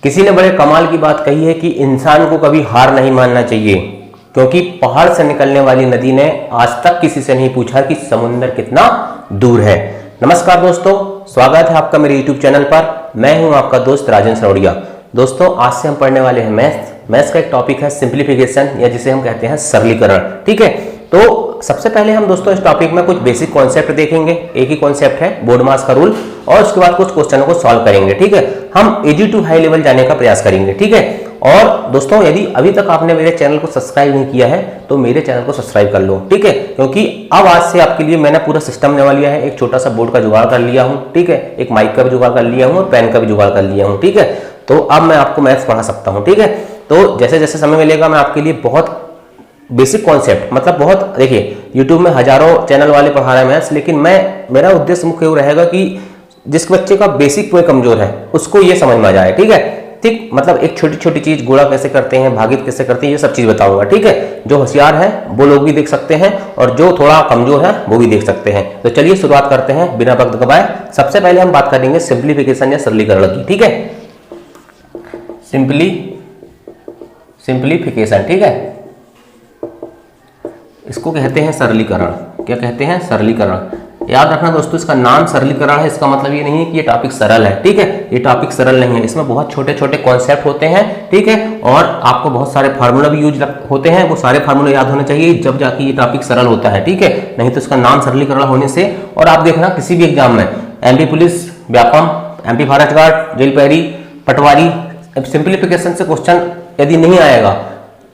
किसी ने बड़े कमाल की बात कही है कि इंसान को कभी हार नहीं मानना चाहिए, क्योंकि पहाड़ से निकलने वाली नदी ने आज तक किसी से नहीं पूछा कि समुद्र कितना दूर है। नमस्कार दोस्तों, स्वागत है आपका मेरे YouTube चैनल पर। मैं हूं आपका दोस्त राजन सरोड़िया। दोस्तों, आज से हम पढ़ने वाले हैं मैथ्स का एक टॉपिक है सिंप्लीफिकेशन, या जिसे हम कहते हैं सरलीकरण। ठीक है, तो सबसे पहले हम दोस्तों इस टॉपिक में कुछ बेसिक कॉन्सेप्ट देखेंगे। एक ही कॉन्सेप्ट है बोर्डमास का रूल, और उसके बाद कुछ क्वेश्चनों को सॉल्व करेंगे। ठीक है, हम इजी टू हाई लेवल जाने का प्रयास करेंगे। ठीक है, और दोस्तों यदि अभी तक आपने मेरे चैनल को सब्सक्राइब नहीं किया है तो मेरे चैनल को सब्सक्राइब कर लो। ठीक है, क्योंकि अब आज से आपके लिए मैंने पूरा सिस्टम लेवा लिया है। एक छोटा सा बोर्ड का जुगाड़ कर लिया हूं, ठीक है, एक माइक का भी जुगाड़ कर लिया हूं और पेन का भी जुगाड़ कर लिया हूं। ठीक है, तो अब मैं आपको मैथ्स पढ़ा सकता हूं। ठीक है, तो जैसे जैसे समय मिलेगा मैं आपके लिए बहुत बेसिक कॉन्सेप्ट, मतलब बहुत, देखिए यूट्यूब में हजारों चैनल वाले पढ़ा रहे हैं मैथ्स, लेकिन मेरा उद्देश्य मुख्य वो रहेगा कि जिस बच्चे का बेसिक कोई कमजोर है उसको ये समझ में आ जाए। ठीक है, ठीक, मतलब एक छोटी छोटी चीज, गुणा कैसे करते हैं, भागित कैसे करते हैं, ये सब चीज बताऊंगा। ठीक है, जो होशियार है वो लोग भी देख सकते हैं और जो थोड़ा कमजोर है वो भी देख सकते हैं। तो चलिए शुरुआत करते हैं बिना वक्त गवाए। सबसे पहले हम बात करेंगे सिंप्लीफिकेशन या सरलीकरण की। ठीक है, सिंप्लीफिकेशन, ठीक है, इसको कहते हैं सरलीकरण। क्या कहते हैं? सरलीकरण। याद रखना दोस्तों, इसका नाम सरलीकरण है, इसका मतलब ये नहीं है कि ये टॉपिक सरल है। ठीक है, ये टॉपिक सरल नहीं है, इसमें बहुत छोटे छोटे कॉन्सेप्ट होते हैं। ठीक है, और आपको बहुत सारे फार्मूला भी यूज होते हैं, वो सारे फार्मूले याद होने चाहिए जब जाके ये टॉपिक सरल होता है। ठीक है, नहीं तो इसका नाम सरलीकरण होने से, और आप देखना किसी भी एग्जाम में MP police, Vyapam, MP forest guard, jail पैरी, पटवारी, सिंप्लीफिकेशन से क्वेश्चन यदि नहीं आएगा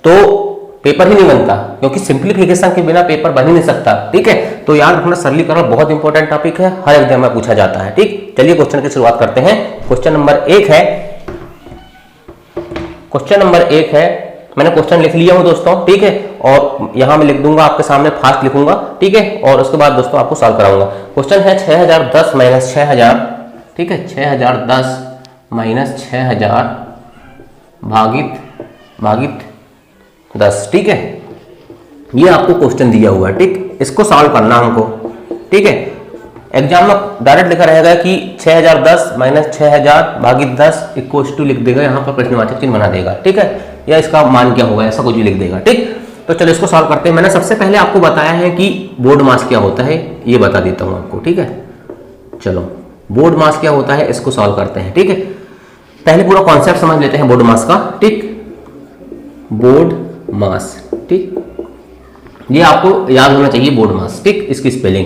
तो पेपर ही नहीं बनता, क्योंकि सिंप्लीफिकेशन के बिना पेपर बन ही नहीं सकता। ठीक है, तो याद रखना सरलीकरण बहुत इंपॉर्टेंट टॉपिक है, हर एग्जाम में पूछा जाता है। ठीक, चलिए क्वेश्चन की शुरुआत करते हैं। क्वेश्चन नंबर एक है, मैंने क्वेश्चन लिख लिया हूं दोस्तों। ठीक है, और यहां मैं लिख दूंगा आपके सामने, फास्ट लिखूंगा। ठीक है, और उसके बाद दोस्तों आपको सॉल्व कराऊंगा। क्वेश्चन है 6010 माइनस 6000। ठीक है, 6010 माइनस 6000 भागित 10। ठीक है, ये आपको क्वेश्चन दिया हुआ है। ठीक, इसको सॉल्व करना हमको। ठीक है, एग्जाम में डायरेक्ट लिखा रहेगा कि 6010 माइनस 6000 भागित 10 इक्वल्स टू लिख देगा, यहाँ पर प्रश्नवाचक चिन्ह बना देगा। ठीक है, या इसका मान क्या होगा, ऐसा कुछ भी लिख देगा। ठीक, तो चलो इसको सॉल्व करते हैं। मैंने सबसे पहले आपको बताया है कि बोर्ड मास क्या होता है, ये बता देता हूं आपको। ठीक है, चलो बोर्ड मास क्या होता है इसको सॉल्व करते हैं। ठीक है, पहले पूरा कॉन्सेप्ट समझ लेते हैं बोर्ड मास का। ठीक, बोर्ड मास, ठीक, ये आपको याद होना चाहिए बोर्ड मास। ठीक, इसकी स्पेलिंग,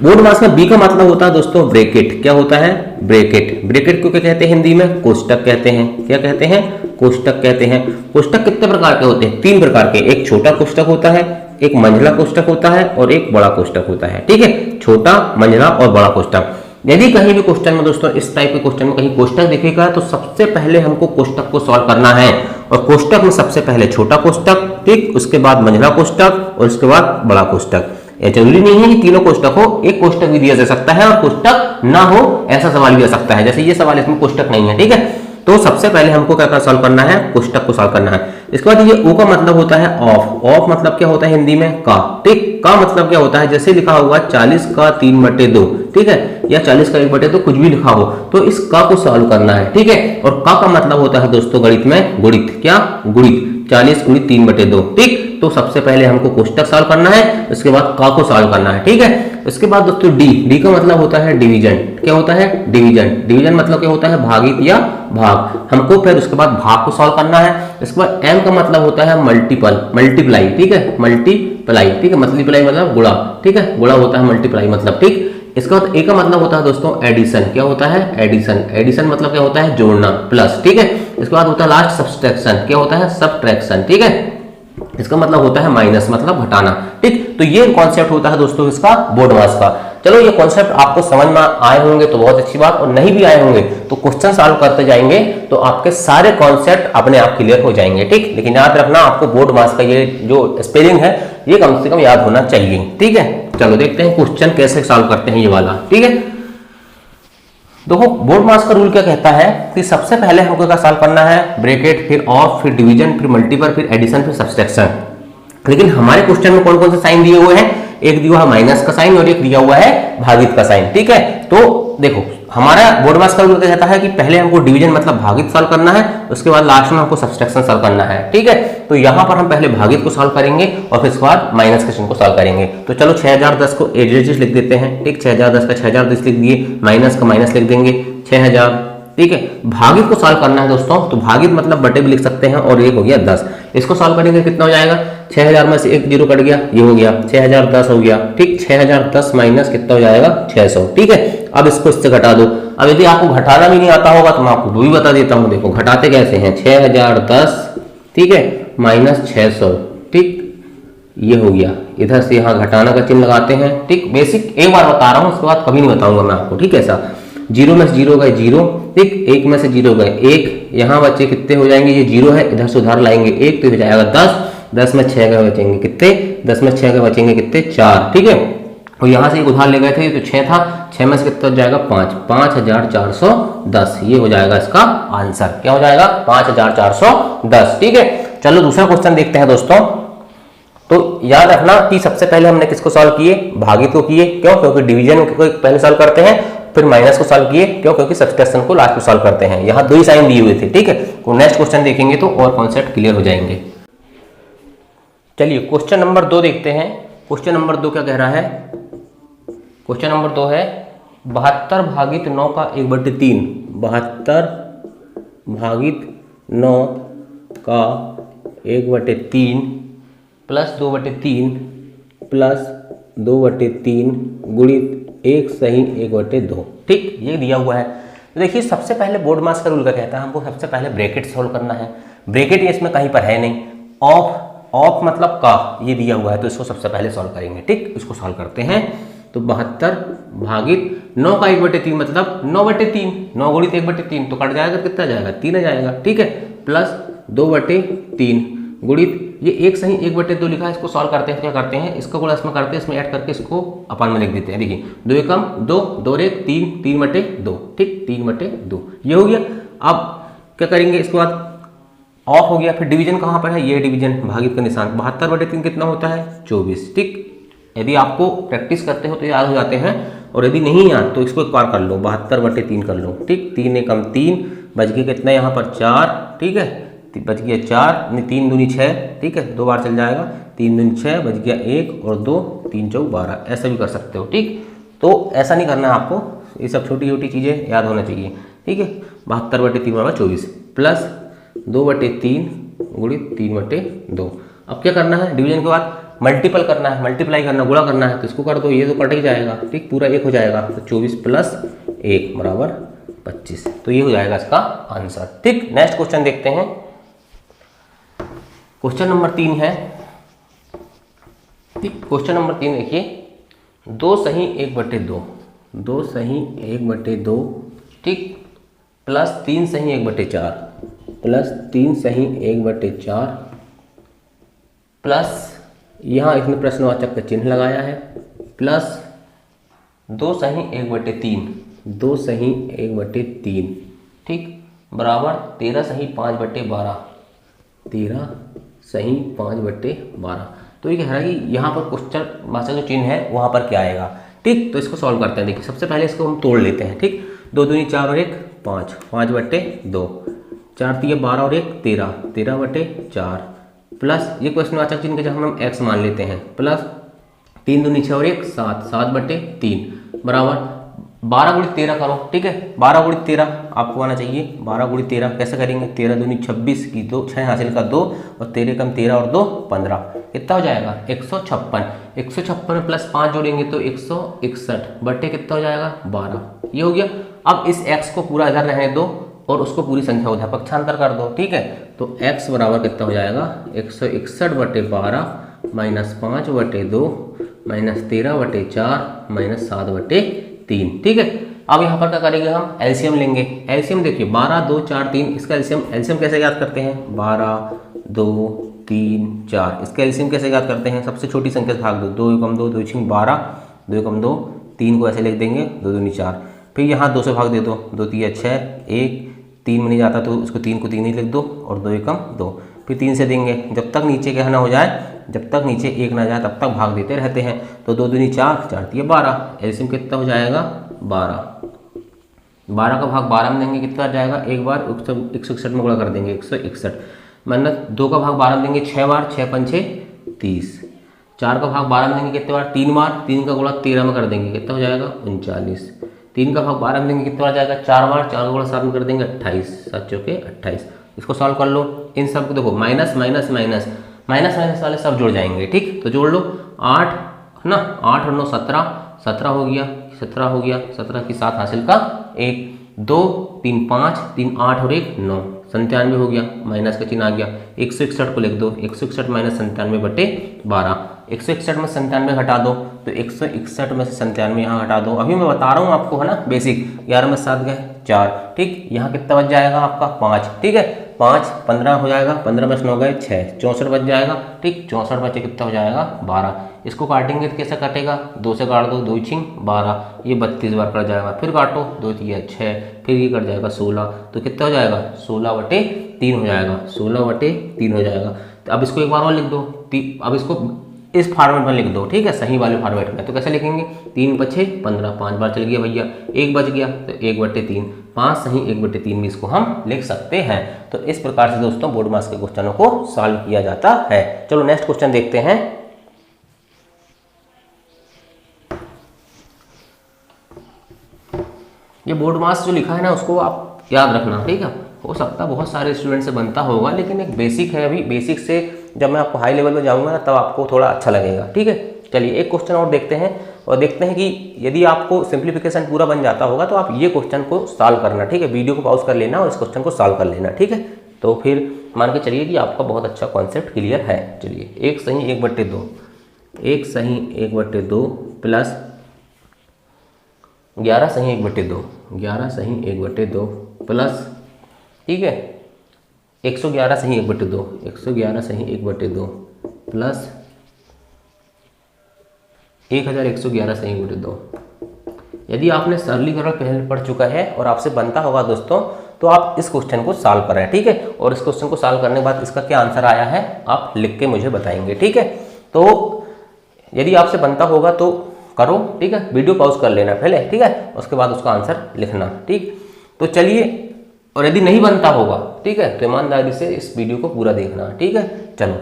बोर्ड मास में बी का मतलब होता है दोस्तों ब्रैकेट। क्या होता है? ब्रैकेट। ब्रैकेट को क्या कहते हैं हिंदी में? कोष्टक कहते हैं। क्या कहते हैं? कोष्टक कहते हैं। कोष्टक कितने प्रकार के होते हैं? 3 प्रकार के। एक छोटा कोष्टक होता है, एक मंझला कोष्टक होता है, और एक बड़ा कोष्टक होता है। ठीक है, छोटा, मंझला और बड़ा कोष्टक। यदि कहीं भी क्वेश्चन में दोस्तों इस टाइप के क्वेश्चन में कहीं कोष्टक दिखेगा तो सबसे पहले हमको कोष्टक को सॉल्व करना है, और कोष्टक में सबसे पहले छोटा कोष्टक, ठीक, उसके बाद मंझला कोष्टक और उसके बाद बड़ा कोष्टक। यह जरूरी नहीं है कि तीनों कोष्टक हो, एक कोष्टक भी दिया जा सकता है और कोष्टक ना हो ऐसा सवाल भी आ सकता है। जैसे ये सवाल, इसमें कोष्टक नहीं है। ठीक है, तो सबसे पहले हमको क्या सॉल्व करना है? कोष्टक को सॉल्व करना है। इसके बाद ये ओ का मतलब होता है ऑफ। ऑफ मतलब क्या होता है हिंदी में? का। ठीक, का मतलब क्या होता है? जैसे लिखा हुआ 40 का 3/2, ठीक है, या 40 का 1/2, कुछ भी लिखा हो तो इस का को सॉल्व करना है। ठीक है, और का मत होता है दोस्तों गणित में गुणित। क्या? गुणित। 40 × 3/2। ठीक, तो सबसे पहले हमको कोष्टक सॉल्व करना है, उसके बाद का को सॉल्व करना है। ठीक है, उसके बाद दोस्तों डी का मतलब होता है डिवीजन। क्या होता है? डिवीजन। डिवीजन मतलब क्या होता है? भागित या भाग। हमको फिर उसके बाद भाग को सॉल्व करना है। इसके बाद एम का मतलब होता है मल्टीप्लाई। ठीक है, मल्टीप्लाई। ठीक है, मल्टीप्लाई मतलब गुणा। ठीक है, गुणा होता है मल्टीप्लाई मतलब। ठीक, इसका बाद ए का मतलब होता है दोस्तों एडिशन। क्या होता है? एडिशन। एडिशन मतलब क्या होता है? जोड़ना, प्लस। ठीक है, इसके बाद होता है लास्ट सब्सट्रैक्शन। क्या होता है? सब्ट्रैक्शन। ठीक है, इसका मतलब होता है माइनस, मतलब घटाना। ठीक, तो ये कॉन्सेप्ट होता है दोस्तों इसका बोर्ड मास का। चलो ये कॉन्सेप्ट आपको समझ में आए होंगे तो बहुत अच्छी बात, और नहीं भी आए होंगे तो क्वेश्चन सॉल्व करते जाएंगे तो आपके सारे कॉन्सेप्ट अपने आप क्लियर हो जाएंगे। ठीक, लेकिन याद रखना आपको बोर्ड मास का ये जो स्पेलिंग है ये कम से कम याद होना चाहिए। ठीक है, चलो देखते हैं क्वेश्चन कैसे सॉल्व करते हैं ये वाला। ठीक है, देखो बोर्ड मास का रूल क्या कहता है कि सबसे पहले हमको क्या सॉल्व करना है? ब्रैकेट, फिर ऑफ, फिर डिवीजन, फिर मल्टीपल, फिर एडिशन, फिर सब्सट्रैक्शन। लेकिन हमारे क्वेश्चन में कौन कौन से साइन दिए हुए हैं? एक दिया हुआ है माइनस का साइन और एक दिया हुआ है भागित का साइन। ठीक है, तो देखो हमारा बोर्ड मास का रूल कहता है कि पहले हमको डिवीजन मतलब भागित सॉल्व करना है, उसके बाद लास्ट में हमको सब्सट्रैक्शन सॉल्व करना है, ठीक है। तो यहाँ पर हम पहले भागित को सॉल्व करेंगे और फिर उसके बाद माइनस क्वेश्चन को सॉल्व करेंगे। तो चलो 6010 को एज लिख देते हैं, ठीक। 6010 का 6010 लिख दिए, माइनस का माइनस लिख देंगे 6000, ठीक है। भागित को सॉल्व करना है दोस्तों, तो भागित मतलब बटे भी लिख सकते हैं, और एक हो गया 10। इसको सॉल्व करेंगे कितना हो जाएगा, 6000 में से एक जीरो कट गया, ये हो गया 6010 हो गया, ठीक। 6010 माइनस कितना हो जाएगा 600, ठीक है। अब इसको इससे घटा दो। अब यदि आपको घटाना भी नहीं आता होगा तो मैं आपको वो भी बता देता हूँ। देखो घटाते कैसे हैं, 6010, ठीक है, माइनस 600, ठीक, ये हो गया। इधर से यहाँ घटाना का चिन्ह लगाते हैं, ठीक। बेसिक एक बार बता रहा हूँ, उसके बाद कभी नहीं बताऊंगा मैं आपको, ठीक है। ऐसा जीरो में से जीरो गए जीरो, ठीक, एक में से जीरो गए एक, यहाँ बच्चे कितने हो जाएंगे, ये जीरो है, इधर से उधार लाएंगे एक, तो हो जाएगा 10, 10 में 6 गए बचेंगे कितने, 10 में 6 गए बचेंगे कितने 4, ठीक है। और यहाँ से एक उधार ले गए थे तो 6 था, 6 में से कितना हो जाएगा 5, 5410, ये हो जाएगा इसका आंसर। क्या हो जाएगा 5410, ठीक है। चलो दूसरा क्वेश्चन देखते हैं दोस्तों। तो याद रखना कि सबसे पहले हमने किसको सॉल्व किए, भागित को किए, क्यों, क्योंकि डिवीजन को पहले सॉल्व करते हैं, फिर माइनस को सॉल्व किए, क्यों, क्योंकि सब्सट्रैक्शन को लास्ट में सॉल्व करते हैं। यहाँ दो ही साइन दिए हुए थे, ठीक है। तो नेक्स्ट क्वेश्चन देखेंगे तो और कॉन्सेप्ट क्लियर हो जाएंगे। चलिए क्वेश्चन नंबर 2 देखते हैं। क्वेश्चन नंबर 2 क्या कह रहा है, क्वेश्चन नंबर 2 है 72 भागित 9 का 1/3, 72 भागित 9 का 1/3 प्लस 2/3 प्लस 2/3 गुणित 1 सही 1/2, ठीक, ये दिया हुआ है। तो देखिए सबसे पहले बोर्ड मास का रूल का कहता है हमको सबसे पहले ब्रैकेट सॉल्व करना है। ब्रैकेट ये इसमें कहीं पर है नहीं, ऑफ मतलब का ये दिया हुआ है, तो इसको सबसे पहले सॉल्व करेंगे, ठीक। इसको सॉल्व करते हैं। तो 72 भागित 9 का 1/3 मतलब 9/3, 9 गुणित 1/3 तो कट जाएगा, कितना जाएगा 3 आ जाएगा, ठीक है, प्लस 2/3 गुणित ये 1 सही 1/2 लिखा है। इसको सॉल्व करते हैं, क्या करते हैं, इसका गुणा इसमें करते हैं, इसमें ऐड करके इसको अपन में लिख देते हैं। देखिए 2 एकम 2, 2 और 1 3, 3/2, ठीक, 3/2 ये हो गया। अब क्या करेंगे, इसके बाद ऑफ हो गया, फिर डिवीजन कहाँ पर है, ये डिवीजन भागित का निशान, 72/3 कितना होता है 24, ठीक। यदि आपको प्रैक्टिस करते हो तो याद हो जाते हैं, और यदि नहीं याद तो इसको एक बार कर लो, 72/3 कर लो, ठीक। 3 एकम 3, बच गया कितना यहाँ पर 4, ठीक है, बच गया 4, 3 दूनी 6, ठीक है, 2 बार चल जाएगा, 3 दूनी 6, बच गया 1 और 2, 3 चौक 12, ऐसा भी कर सकते हो, ठीक। तो ऐसा नहीं करना है आपको, ये सब छोटी छोटी चीज़ें याद होना चाहिए, ठीक है। 72/3 बराबर 24 प्लस 2/3 गुणित 3/2। अब क्या करना है, डिवीजन के बाद मल्टीपल करना है, मल्टीप्लाई करना, गुणा करना है, तो इसको कर दो, ये तो कट ही जाएगा, ठीक, पूरा 1 हो जाएगा, तो 24 प्लस 1 बराबर 25, तो ये हो जाएगा इसका आंसर, ठीक। नेक्स्ट क्वेश्चन देखते हैं। क्वेश्चन नंबर 3 है, ठीक। क्वेश्चन नंबर 3 देखिए, 2 सही 1/2, 2 सही 1/2, ठीक, प्लस 3 सही 1/4, प्लस 3 सही 1/4, प्लस यहाँ इसने प्रश्नवाचक का चिन्ह लगाया है, प्लस 2 सही 1/3, 2 सही 1/3, ठीक, बराबर 13 सही 5/12, 13 सही 5/12। तो ये कह रहा है कि यहाँ पर क्वेश्चन मास्टर जो चिन्ह है वहाँ पर क्या आएगा, ठीक। तो इसको सॉल्व करते हैं। देखिए सबसे पहले इसको हम तोड़ लेते हैं, ठीक। 2 दूनी 4 और 1 5, 5/2, 4 3 12 और 1 13, 13/4, प्लस ये क्वेश्चनवाचक चिन्ह के जब हम x मान लेते हैं, प्लस 3 दूनी 6 और 1 7, 7/3 बराबर 12 गुणित 13 करो, ठीक है। 12 गुणित 13 आपको आना चाहिए, 12 गुणित 13 कैसे करेंगे, 13 दूनी 26 की 2, 6 हासिल का 2 और 13 कम 13 और 2 15, कितना हो जाएगा 156, 156 में प्लस 5 जोड़ेंगे तो 161 बटे कितना हो जाएगा 12, ये हो गया। अब इस x को पूरा इधर रहने दो और उसको पूरी संख्या उधर पक्षांतर कर दो, ठीक है। तो x बराबर कितना हो जाएगा 161/12 माइनस 5/2 माइनस 13/4 माइनस 7/3, ठीक है। अब यहाँ पर क्या करेंगे, हम एलसीएम लेंगे। एलसीएम देखिए 12 2 4 3, इसका एलसीएम कैसे याद करते हैं, 12 2 3 4, इसका एलसीएम कैसे याद करते हैं, सबसे छोटी संख्या से भाग दो, 2 एकम 2 2 छिंग 12, 2 एकम 2 3 को ऐसे लिख देंगे, 2 दूनी 4, फिर यहाँ 2 से भाग दे दो, 2 3 6, 1 3 में नहीं जाता तो उसको 3 को 3 ही लिख दो और 2 एकम 2, फिर 3 से देंगे, जब तक नीचे क्या ना हो जाए, जब तक नीचे 1 ना जाए तब तक भाग देते रहते हैं। तो 2 दूनी 4, 4 3 12, एलसीएम कितना हो जाएगा 12, 12 का भाग 12 में देंगे कितना आ जाएगा, एक बार 161 में गुणा कर देंगे 161, मतलब 2 का भाग 12 में देंगे 6 बार, 6 पंचे 30, 4 का भाग 12 में देंगे कितने बार, 3 बार, 3 का गुणा 13 में कर देंगे कितना हो जाएगा 39, 3 का भाग 12 में देंगे कितने बार जाएगा 4 बार, 4 का गुणा 7 में कर देंगे 28, 7 चौके 28। इसको सॉल्व कर लो, इन सब को देखो minus minus minus minus minus वाले सब जुड़ जाएंगे, ठीक, तो जोड़ लो 8 है ना, 8 और 9 17, 17 हो गया, 17 हो गया, 17 की 7 हासिल का 1, 2 3 5, 3 8 और 1 9, 97 हो गया, माइनस का चिन्ह आ गया, 161 को लिख दो, 161 माइनस 97 बटे 12, 161 में 97 घटा दो तो 161 में से 97 यहाँ हटा दो। अभी मैं बता रहा हूँ आपको है ना बेसिक, 11 में 7 गए 4, ठीक, यहाँ कितना बच जाएगा आपका 5, ठीक है, 5 15 हो जाएगा, 15 में 9 गए 6, 64 बच जाएगा, ठीक, 64 बचे कितना हो जाएगा 12। इसको काटेंगे तो कैसे कटेगा, 2 से काट दो, 2 छिंग 12, ये 32 बार कट जाएगा, फिर काटो 2 तिया 6, फिर ये कट जाएगा 16, तो कितना हो जाएगा 16/3 हो जाएगा, 16/3 हो जाएगा। तो अब इसको एक बार और लिख दो, अब इसको इस फॉर्मेट में लिख दो, ठीक है, सही वाले फॉर्मेट में। तो कैसे लिखेंगे, 3 बचे 15, 5 बार चल गया भैया, 1 बच गया तो 1/3, 5 सही 1/3 भी इसको हम लिख सकते हैं। तो इस प्रकार से दोस्तों बोर्ड मास के क्वेश्चनों को सॉल्व किया जाता है। चलो नेक्स्ट क्वेश्चन देखते हैं। ये बोर्ड मास जो लिखा है ना उसको आप याद रखना, ठीक है, हो सकता है बहुत सारे स्टूडेंट से बनता होगा, लेकिन एक बेसिक है, अभी बेसिक से जब मैं आपको हाई लेवल पे जाऊंगा ना तब आपको थोड़ा अच्छा लगेगा, ठीक है। चलिए एक क्वेश्चन और देखते हैं, और देखते हैं कि यदि आपको सिंप्लीफिकेशन पूरा बन जाता होगा तो आप ये क्वेश्चन को सॉल्व करना, ठीक है, वीडियो को पॉज कर लेना और इस क्वेश्चन को सॉल्व कर लेना, ठीक है। तो फिर मान के चलिए कि आपका बहुत अच्छा कॉन्सेप्ट क्लियर है। चलिए 1 सही 1/2, 1 सही 1/2 प्लस 11 सही 1/2, 11 सही 1/2 प्लस, ठीक है, 111 सही 1/2, 111 सही 1/2 प्लस 1111 सही 1/2। यदि आपने सरलीकरण पहले पढ़ चुका है और आपसे बनता होगा दोस्तों तो आप इस क्वेश्चन को सॉल्व कर रहे हैं, ठीक है, और इस क्वेश्चन को सॉल्व करने के बाद इसका क्या आंसर आया है आप लिख के मुझे बताएंगे, ठीक है। तो यदि आपसे बनता होगा तो करो, ठीक है, वीडियो पॉज कर लेना पहले, ठीक है, उसके बाद उसका आंसर लिखना, ठीक। तो चलिए, और यदि नहीं बनता होगा, ठीक है, तो ईमानदारी से इस वीडियो को पूरा देखना, ठीक है। चलो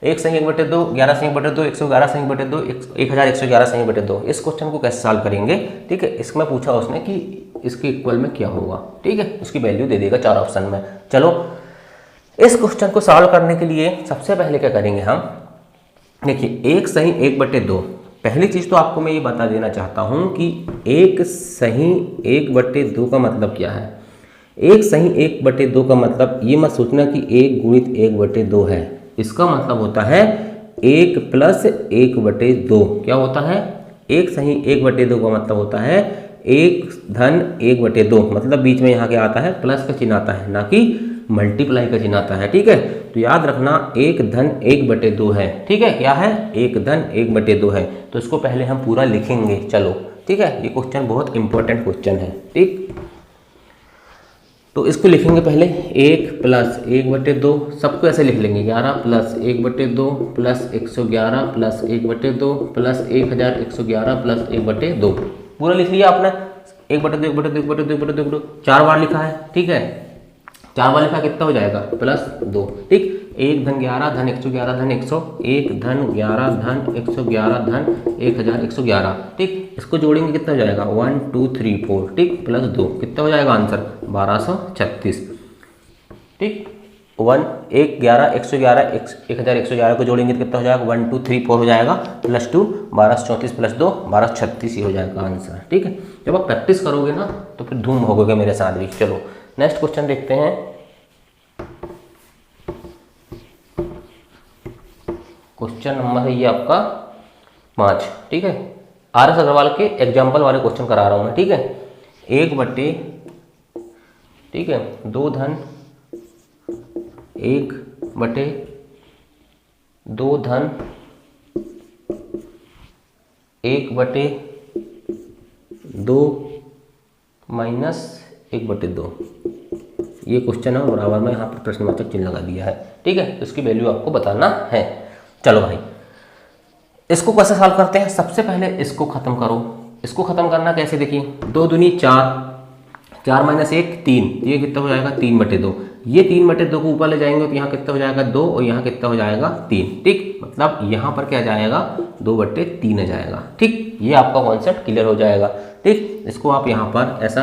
1 सही 1/2, 11 सही 1/2, 111 सही 1/2, 1111 सही 1/2, इस क्वेश्चन को कैसे सॉल्व करेंगे, ठीक है। इसमें पूछा उसने कि इसके इक्वल में क्या होगा, ठीक है, उसकी वैल्यू दे देगा 4 ऑप्शन में। चलो इस क्वेश्चन को सॉल्व करने के लिए सबसे पहले क्या करेंगे हम, देखिए 1 सही 1/2, पहली चीज तो आपको मैं ये बता देना चाहता हूं कि 1 सही 1/2 का मतलब क्या है। 1 सही 1/2 का मतलब ये मत सोचना कि 1 गुणित 1/2 है, इसका मतलब होता है 1 प्लस 1/2। क्या होता है, 1 सही 1/2 का मतलब होता है 1 धन 1/2, मतलब बीच में यहाँ क्या आता है प्लस का चिन्ह आता है, ना कि मल्टीप्लाई का चिन्ह आता है, ठीक है। तो याद रखना 1 धन 1/2 है, ठीक है, क्या है 1 धन 1/2 है। तो इसको पहले हम पूरा लिखेंगे, चलो, ठीक है, ये क्वेश्चन बहुत इंपॉर्टेंट क्वेश्चन है, ठीक। तो इसको लिखेंगे पहले 1 प्लस 1/2, सबको ऐसे लिख लेंगे, 11 plus 1/2 plus 111 plus 1/2 plus 1111 plus 1/2, पूरा लिख लिया आपने, 1/2 1/2 1/2 1/2 4 बार लिखा है, ठीक है, 4 बार लिखा कितना हो जाएगा प्लस 2, ठीक। 1 धन 11 धन 111 धन 100, 1 धन 11 धन 111 धन 1111, ठीक। इसको जोड़ेंगे कितना हो जाएगा 1 2 3 4, ठीक, प्लस 2 कितना हो जाएगा आंसर 1236, ठीक। 1 1 11 111 1111 को जोड़ेंगे तो कितना हो जाएगा 1 2 3 4 हो जाएगा, प्लस 2 1234 प्लस 2 1236 ही हो जाएगा आंसर, ठीक है। जब आप प्रैक्टिस करोगे ना तो फिर धूम होगे मेरे साथ भी। चलो नेक्स्ट क्वेश्चन देखते हैं। क्वेश्चन नंबर है ये आपका 5, ठीक है, RS अग्रवाल के एग्जाम्पल वाले क्वेश्चन करा रहा हूं मैं, ठीक है। 1/, ठीक है, 2 धन 1/2 धन 1/2 माइनस 1/2, ये क्वेश्चन है, बराबर में यहाँ पर प्रश्नवाचक चिन्ह लगा दिया है, ठीक है। इसकी वैल्यू आपको बताना है। चलो भाई इसको कैसे सॉल्व करते हैं, सबसे पहले इसको खत्म करो। इसको खत्म करना कैसे, देखिए 2 दूनी 4, 4 माइनस 1 3, ये कितना हो जाएगा 3/2। ये 3/2 को ऊपर ले जाएंगे तो यहाँ कितना हो जाएगा 2 और यहाँ कितना हो जाएगा 3। ठीक, मतलब यहाँ पर क्या जाएगा 2/3 आ जाएगा। ठीक, ये आपका कॉन्सेप्ट क्लियर हो जाएगा। ठीक, इसको आप यहाँ पर ऐसा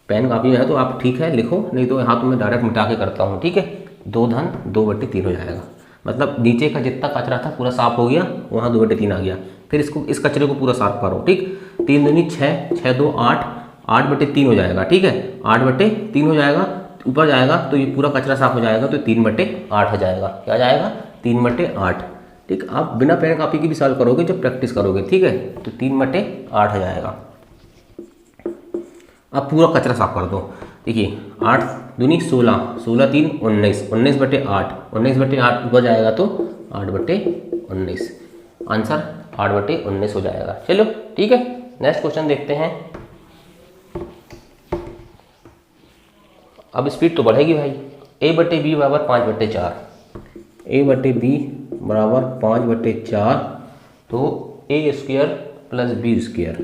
पेन कापी में है तो आप ठीक है लिखो, नहीं तो यहाँ तो मैं डायरेक्ट मिटा के करता हूँ। ठीक है, 2 धन 2/3 हो जाएगा, मतलब नीचे का जितना कचरा था पूरा साफ हो गया, वहाँ 2/3 आ गया। फिर इसको इस कचरे को पूरा साफ करो। ठीक, 3 दूनी 6, 6 2 8, 8/3 हो जाएगा। ठीक है, 8/3 हो जाएगा, ऊपर जाएगा तो ये पूरा कचरा साफ हो जाएगा, तो 3/8 हो जाएगा। क्या जाएगा 3/8। ठीक, आप बिना पेन कापी की भी सॉल्व करोगे जब प्रैक्टिस करोगे। ठीक है, तो 3/8 हो जाएगा। अब पूरा कचरा साफ कर दो। देखिए 8 दूनी 16, 16 3 19, 19/8, 19/8 ऊपर जाएगा तो 8/19, आंसर 8/19 हो जाएगा। चलो ठीक है, नेक्स्ट क्वेश्चन देखते हैं। अब स्पीड तो बढ़ेगी भाई। a/b बराबर 5/4, a/b बराबर 5/4, तो a² plus b square,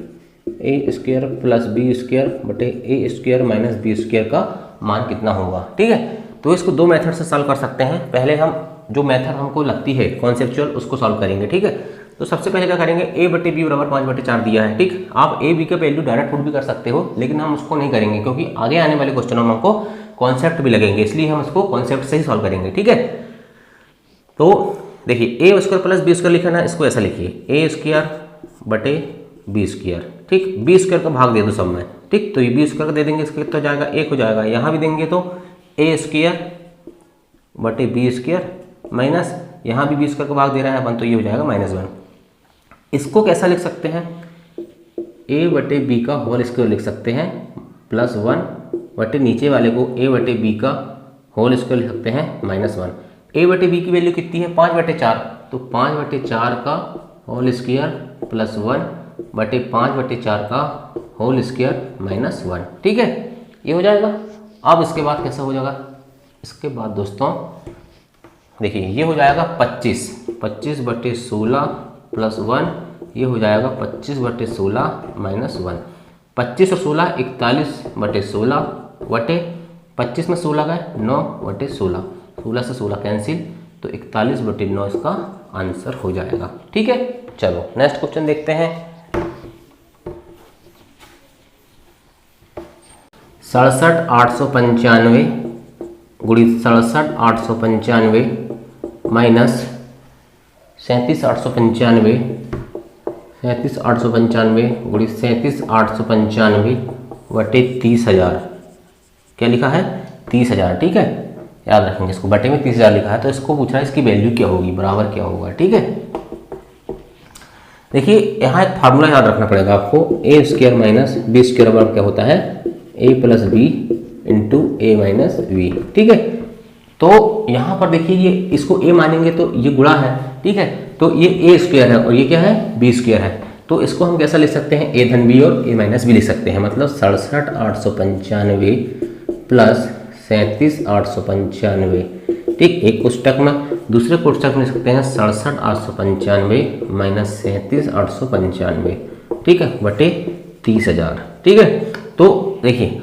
a² plus b square बटे a² माइनस b स्क्वायर का मान कितना होगा। ठीक है, तो इसको दो मेथड से सॉल्व कर सकते हैं। पहले हम जो मेथड हमको लगती है कॉन्सेप्चुअल उसको सॉल्व करेंगे। ठीक है, तो सबसे पहले क्या करेंगे, a/b बराबर 5/4 दिया है। ठीक, आप a b का वैल्यू डायरेक्ट पुट भी कर सकते हो, लेकिन हम उसको नहीं करेंगे क्योंकि आगे आने वाले क्वेश्चनों में हमको कॉन्सेप्ट भी लगेंगे, इसलिए हम इसको कॉन्सेप्ट से ही सॉल्व करेंगे। ठीक है, तो देखिए a² प्लस b स्क्वायर लिखा ना, इसको ऐसा लिखिए a² बटे b स्क्वायर। ठीक, b स्क्वायर का भाग दे दो सब में। ठीक, तो ये b स्क्वायर का दे देंगे, इसका कितना हो जाएगा 1 हो जाएगा। यहाँ भी देंगे तो a² बटे b स्क्वायर माइनस यहाँ भी b स्क्वायर का भाग दे रहा है 1, तो ये हो जाएगा -1। इसको कैसा लिख सकते हैं, a/b का होल स्क्वायर लिख सकते हैं प्लस 1 बटे नीचे वाले को a/b का होल स्क्वायर लिख सकते हैं -1। a/b की वैल्यू कितनी है 5/4, तो 5/4 का होल स्क्वायर प्लस 1 बटे 5/4 का होल स्क्वायर -1। ठीक है, ये हो जाएगा। अब इसके बाद कैसा हो जाएगा, इसके बाद दोस्तों देखिए ये हो जाएगा 25/16 प्लस 1, ये हो जाएगा 25/16 -1। 25 और 16 41/16 बटे 25 में 16 गए 9/16, 16 से 16 कैंसिल, तो 41/9 इसका आंसर हो जाएगा। ठीक है, चलो नेक्स्ट क्वेश्चन देखते हैं। 67,895 गुणित 67,895 माइनस 37,895, 37,895 गुणित 37,895 बटे 30,000। क्या लिखा है 30,000। ठीक है, याद रखेंगे इसको, बटे में 30,000 लिखा है, तो इसको पूछ रहा है इसकी वैल्यू क्या होगी, बराबर क्या होगा। ठीक है, देखिए यहाँ एक फार्मूला याद रखना पड़ेगा आपको, a² माइनस b स्क्वायर बराबर क्या होता है a plus b into a minus b। ठीक है, तो यहाँ पर देखिए ये इसको a मानेंगे तो ये गुणा है। ठीक है, तो ये a स्क्वायर है और ये क्या है b स्क्वायर है, तो इसको हम कैसा लिख सकते हैं a धन b और a माइनस b लिख सकते हैं, मतलब 67,895 प्लस 37,895। ठीक, एक कोष्टक में, दूसरे कोष्टक में लिख सकते हैं 67,895 माइनस 37,895। ठीक है, बटे 30,000। ठीक है, तो देखिए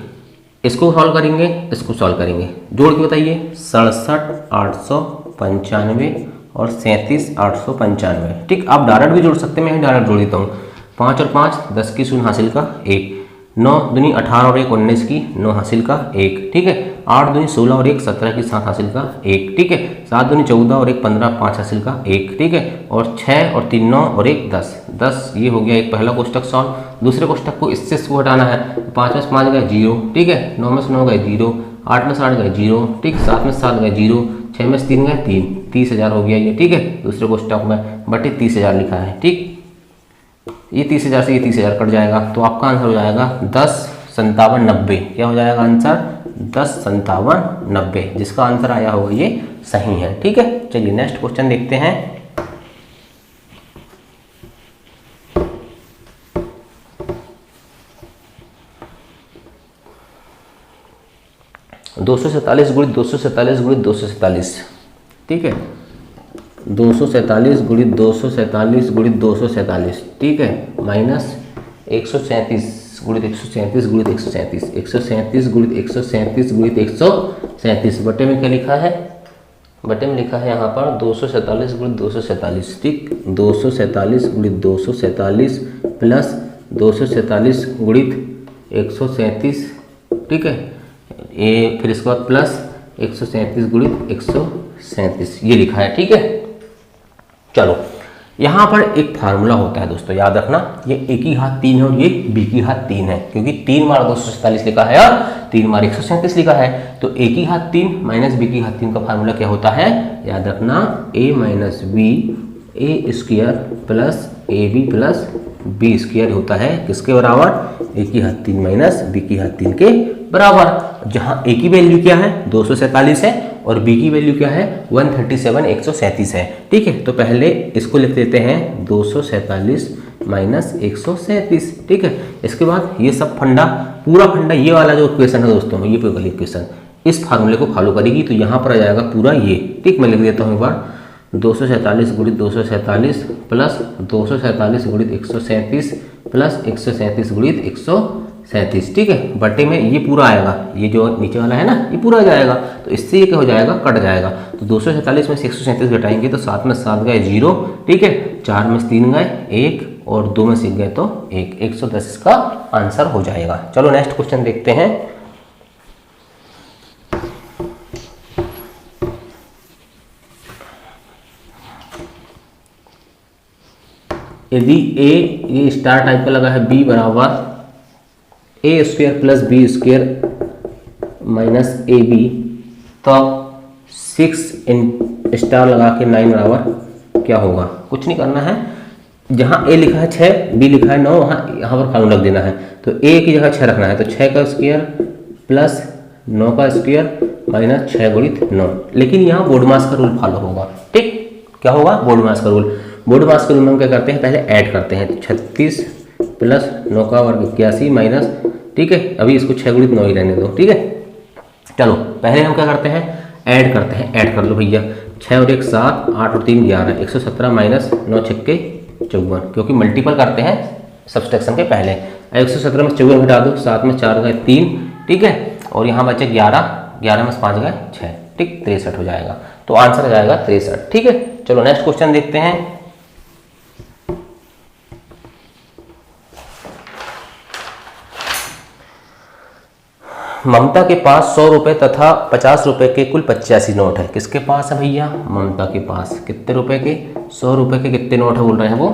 इसको सॉल्व करेंगे, इसको सॉल्व करेंगे, जोड़ के बताइए 67,895 और 37,895। ठीक, आप डायरेक्ट भी जोड़ सकते हैं, मैं डायरेक्ट जोड़ देता हूँ। 5 और 5 10 की शून्य हासिल का 1, 9 दूनी 18 और 1 19 की 9 हासिल का 1। ठीक है, 8 दूनी 16 और 1 17 की 7 हासिल का 1। ठीक है, 7 दूनी 14 और 1 15 5 हासिल का 1। ठीक है, और 6 और 3 9 और 1 10 10। ये हो गया एक पहला कोष्टक सॉल्व। दूसरे कोष्टक को इससे इसको हटाना है, 5 में से 5 गए 0। ठीक है, 9 में से 9 गए 0, 8 में से 8 गए 0। ठीक, 7 में से 7 गए 0, 6 में से 3 गए 3, 30,000 हो गया ये। ठीक है, दूसरे कोष्टक में बटे 30,000 लिखा है। ठीक, ये 30,000 से ये 30,000 कट जाएगा, तो आपका आंसर हो जाएगा 10,57,90। क्या हो जाएगा आंसर 10,57,90, जिसका आंसर आया होगा ये सही है। ठीक है, चलिए नेक्स्ट क्वेश्चन देखते हैं। दो सौ सैंतालीस गुणित 247 गुणित 247। ठीक है, 247 गुणित 247 गुणित 247। ठीक है, माइनस 137 गुणित 137 गुणित 137, 137 गुणित 137 गुणित 137, बटे में क्या लिखा है, बटे में लिखा है यहाँ पर 247 गुणित 247, ठीक, 247 गुणित 247 प्लस 247 गुणित 137, ठीक है, ये फिर इसके बाद प्लस 137 गुणित 137, ये लिखा है, ठीक है। चलो यहाँ पर एक फार्मूला होता है दोस्तों, याद रखना, ये एक ही घात 3 है और ये b की घात 3 है, क्योंकि 3 बार 247 लिखा है और 3 बार 137 लिखा है, तो a की घात 3 माइनस b की घात 3 का फार्मूला क्या होता है, याद रखना, a minus b a square plus a b plus B square होता है, किसके बराबर, a की घात 3 माइनस b की घात 3 के बराबर, जहाँ a की वैल्यू क्या है 247 है और b की वैल्यू क्या है 137 है, ठीक है। तो पहले इसको लिख देते हैं 247 माइनस 137, ठीक है। इसके बाद ये सब फंडा, पूरा फंडा ये वाला जो इक्वेशन है दोस्तों, ये पूरा इक्वेशन इस फार्मूले को फॉलो करेगी, तो यहाँ पर आ जाएगा पूरा ये, ठीक। मैं लिख देता हूँ एक बार, 247 गुणित 247 प्लस 247 गुणित 137 प्लस 137 गुणित 137, ठीक है, बटे में ये पूरा आएगा, ये जो नीचे वाला है ना ये पूरा आ जाएगा, तो इससे ये क्या हो जाएगा, कट जाएगा, तो 247 में से 137 घटाएंगे तो 7 में 7 गए 0, ठीक है, 4 में 3 गए 1 और 2 में 6 गए तो 1, 110 इसका आंसर हो जाएगा। चलो नेक्स्ट क्वेश्चन देखते हैं। यदि ए ये स्टार टाइप का लगा है, बी बराबर A square plus B square minus A B, तो 6 इन स्टार लगा के 9 बराबर क्या होगा, कुछ नहीं करना है, जहाँ ए लिखा है 6 बी लिखा है 9, वहाँ यहाँ पर फार्मूला रख देना है, तो ए की जगह 6 रखना है, तो 6 का स्क्वायर प्लस 9 का स्क्वायर माइनस 6 गुणित 9, लेकिन यहाँ बोर्ड मास का रूल फॉलो होगा, ठीक, क्या होगा, बोर्ड मास का रूल, बोर्ड मास के रूल में हम क्या करते हैं, पहले ऐड करते हैं, 36 प्लस 9 का वर्ग 81 माइनस, ठीक है, अभी इसको 6 गुणित 9 ही रहने दो, ठीक है। चलो पहले हम क्या करते हैं, ऐड करते हैं, ऐड कर लो भैया, 6 और 1 7, 8 और 3 11, 117 माइनस 9 छक्के 54, क्योंकि मल्टीपल करते हैं सब्सट्रैक्शन के पहले, 117 में 54 घटा दो, 7 में 4 गए 3, ठीक है, और यहाँ बचे 11, 11 में 5 गए 6, ठीक, 63 हो जाएगा, तो आंसर आ जाएगा 63, ठीक है। चलो नेक्स्ट क्वेश्चन देखते हैं। ममता के पास 100 रुपये तथा 50 रुपये के कुल 85 नोट है, किसके पास है भैया, ममता के पास, कितने रुपए के, 100 रुपये के कितने नोट है बोल रहे हैं वो,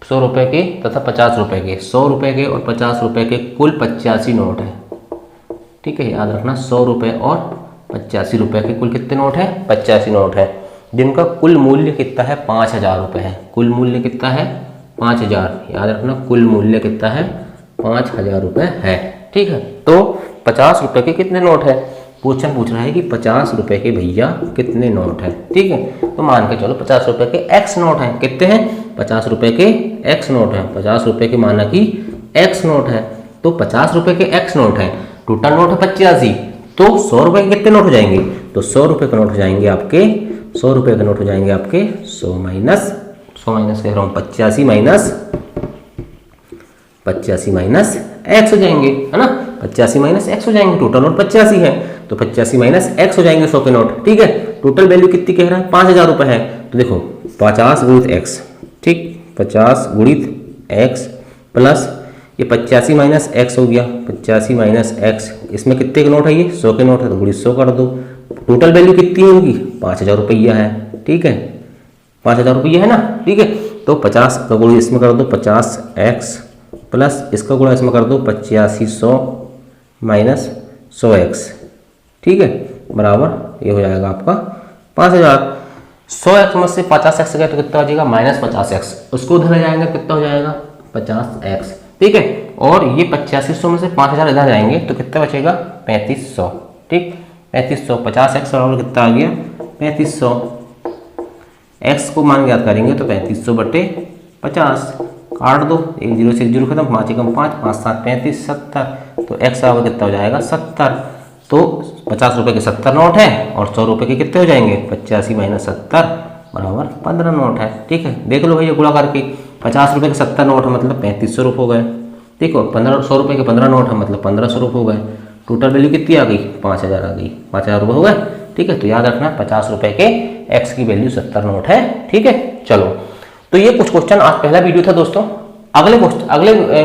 100 रुपये के तथा 50 रुपये के, 100 रुपये के और 50 रुपये के कुल 85 नोट है, ठीक है, याद रखना, 100 रुपये और 85 रुपये के कुल कितने नोट है, 85 नोट है, जिनका कुल मूल्य कितना है, 5000 रुपये है, कुल मूल्य कितना है 5000, याद रखना, कुल मूल्य कितना है 5000 रुपये है, ठीक है। तो 50 रुपये के कितने नोट है, क्वेश्चन पूछ रहा है कि 50 रुपये के भैया कितने नोट है, ठीक है, तो मान के चलो 50 रुपये के x नोट है, कितने हैं, 50 रुपये के x नोट है, 50 रुपये के माना कि x नोट है, तो 50 रुपये के x नोट है, टोटल नोट है 85, तो 100 रुपये के कितने नोट हो जाएंगे, तो 100 रुपये के नोट हो जाएंगे आपके, 100 रुपये के नोट हो जाएंगे आपके 100 माइनस कह रहा हूँ 85 माइनस x हो जाएंगे, है ना, 85 माइनस x हो जाएंगे, टोटल नोट 85 है, तो 85 माइनस x हो जाएंगे 100 के नोट, ठीक है। टोटल वैल्यू कितनी कह रहा है, 5000 रुपये है, तो देखो 50 गुणित x, ठीक, 50 गुणित x प्लस ये 85 माइनस x हो गया, 85 माइनस x, इसमें कितने के नोट है, ये 100 के नोट है, तो गुणित 100 कर दो, टोटल वैल्यू कितनी होगी, 5000 रुपया है, ठीक है, 5000 रुपया है ना, ठीक है, तो 50 का गुणा इसमें कर दो 50x प्लस इसका गुणा इसमें कर दो 8500 माइनस 100x, ठीक है, बराबर ये हो जाएगा आपका 5000, 100x में से 50x गया तो कितना हो जाएगा, माइनस 50x, उसको उधर ले जाएंगे कितना हो जाएगा 50x, ठीक है, और ये 8500 में से 5000 इधर जाएंगे तो कितना बचेगा 3500, ठीक, 3500, 50x बराबर कितना आ गया 3500, x को मान याद करेंगे तो 3500 बटे 50, काट दो, 1 0 से 1 0 खत्म, 5 एकम 5, 5 7 35 70, तो x बराबर कितना हो जाएगा 70, तो 50 रुपये के 70 नोट है और 100 रुपये के कितने हो जाएंगे 85 माइनस 70 बराबर 15 नोट है, ठीक है, देख लो भैया गुणा करके, 50 रुपये के 70 नोट है मतलब 3500 रुपये हो गए, देखो 1500 रुपये के 15 नोट है, मतलब 1500 रुपये हो गए। टोटल वैल्यू कितनी आ गई? 5000 आ गई। 5000 रुपये हो गए। ठीक है, तो याद रखना 50 रुपये के एक्स की वैल्यू 70 नोट है। ठीक है, चलो तो ये कुछ क्वेश्चन, आज पहला वीडियो था दोस्तों। अगले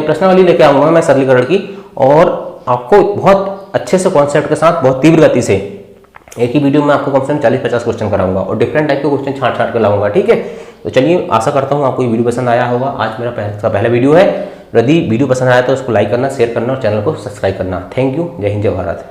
प्रश्नावली लेके आऊंगा मैं सरलीकरण की, और आपको बहुत अच्छे से कॉन्सेप्ट के साथ बहुत तीव्र गति से एक ही वीडियो में आपको कम से कम 40-50 क्वेश्चन कराऊंगा और डिफरेंट टाइप के क्वेश्चन छांट के लाऊंगा। ठीक है, तो चलिए, आशा करता हूँ आपको ये वीडियो पसंद आया होगा। आज मेरा पहला वीडियो है। यदि वीडियो पसंद आया तो उसको लाइक करना, शेयर करना और चैनल को सब्सक्राइब करना। Thank you. जय हिंद, जय भारत।